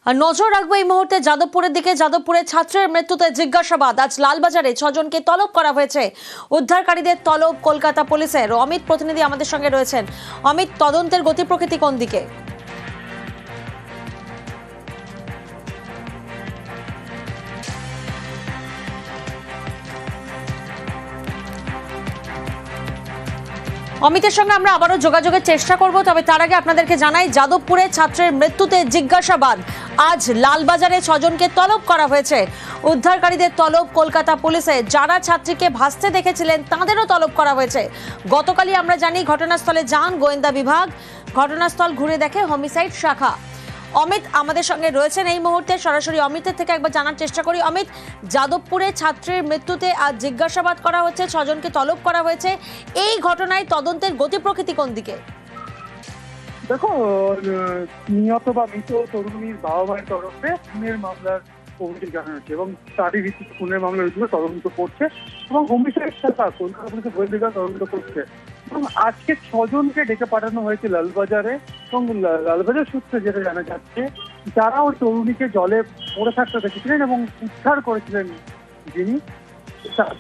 আর নজর রাখবো এই মুহূর্তে যাদবপুরের দিকে। যাদবপুরের ছাত্রের মৃত্যুতে জিজ্ঞাসাবাদ। আজ লালবাজারে 6 জনকে তলব করা হয়েছে। উদ্ধারকারীদের তলব কলকাতা পুলিশের। অমিত প্রতিনিধি আমাদের সঙ্গে রয়েছেন। অমিত, তদন্তের গতি প্রকৃতি কোন দিকে? অমিতের সঙ্গে আমরা আবারও যোগাযোগের চেষ্টা করব, তবে তার আগে আপনাদেরকে জানাই যাদবপুরে ছাত্রের মৃত্যুতে জিজ্ঞাসাবাদ। আজ লালবাজারে 6 জনকে তলব করা হয়েছে। উদ্ধারকারীদের তলব কলকাতা পুলিশে। যারা ছাত্রীকে ভাসতে দেখেছিলেন তাদেরও তলব করা হয়েছে। গতকালই আমরা জানি ঘটনাস্থলে যান গোয়েন্দা বিভাগ, ঘটনাস্থল ঘুরে দেখে হোমিসাইড শাখা। অমিত আমাদের সঙ্গে রয়েছেন এই মুহূর্তে, সরাসরি অমিতের থেকে একবার জানার চেষ্টা করি। অমিত, যাদবপুরে ছাত্রের মৃত্যুতে আজ জিজ্ঞাসাবাদ করা হচ্ছে, 6 জনকে তলব করা হয়েছে। এই ঘটনায় তদন্তের গতি প্রকৃতি কোন দিকে? দেখো, নিহত বা মৃত তরুণীর বাবা মায়ের তরফে খুনের মামলার অভিযোগ জানানো হচ্ছে এবং তারই ভিত্তিতে খুনের মামলার অভিযোগ তদন্ত করছে এবং হোমিসাইড শাখা কলকাতা পুলিশের গোয়েন্দা বিভাগ তদন্ত করছে। এবং আজকে 6 জনকে ডেকে পাঠানো হয়েছে লালবাজারে এবং লালবাজার সূত্রে যেটা জানা যাচ্ছে, যারা ওই তরুণীকে জলে পড়ে থাকতে দেখেছিলেন এবং উদ্ধার করেছিলেন যিনি,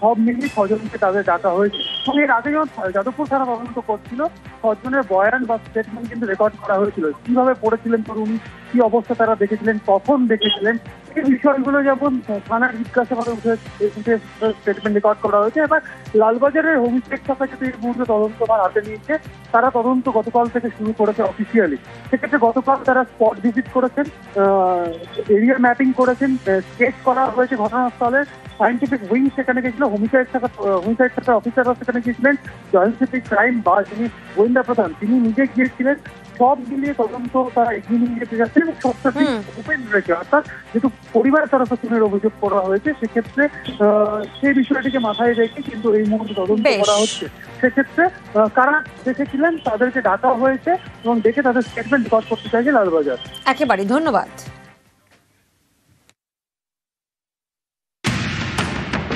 সব মিলিয়ে 6 জনকে তাদের ডাকা হয়েছে। এবং এর আগে যখন যাদবপুর থানা তদন্ত করছিল, 6 জনের বয়ান বা স্টেটমেন্ট কিন্তু রেকর্ড করা হয়েছিল। কিভাবে পড়েছিলেন তরুণী, কি অবস্থা তারা দেখেছিলেন, কখন দেখেছিলেন, এই বিষয়গুলো যেমন থানার জিজ্ঞাসাবাদে উঠে স্টেটমেন্ট রেকর্ড করা হয়েছে। এবার লালবাজারের হোমিসাইড শাখা যেটা এই মুহূর্তে তদন্তভার হাতে নিয়েছে, তারা তদন্ত গতকাল থেকে শুরু করেছে অফিসিয়ালি। সেক্ষেত্রে গতকাল তারা স্পট ভিজিট করেছেন, এরিয়া ম্যাপিং করেছেন, স্কেচ করা হয়েছে ঘটনাস্থলে। সায়েন্টিফিক উইং সেখানে গেছিল, হোমিসাইড শাখার অফিসাররা সেখানে গিয়েছিলেন, জয়েন্ট সিটি ক্রাইম বা যিনি গোয়েন্দা প্রধান তিনি নিজে গিয়েছিলেন। সব মিলিয়ে তদন্ত তারা এগিয়ে নিয়ে যেতে যাচ্ছে এবং সবটাই ওপেন রয়েছে। অর্থাৎ যেহেতু পরিবারের তরফে খুনের অভিযোগ করা হয়েছে, সেক্ষেত্রে সেই বিষয়টিকে মাথায় রেখে কিন্তু এই মুহূর্তে তদন্ত করা হচ্ছে। সেক্ষেত্রে কারা দেখেছিলেন তাদেরকে ডাকা হয়েছে এবং দেখে তাদের স্টেটমেন্ট রেকর্ড করতে চাইছে লালবাজার। একেবারে ধন্যবাদ।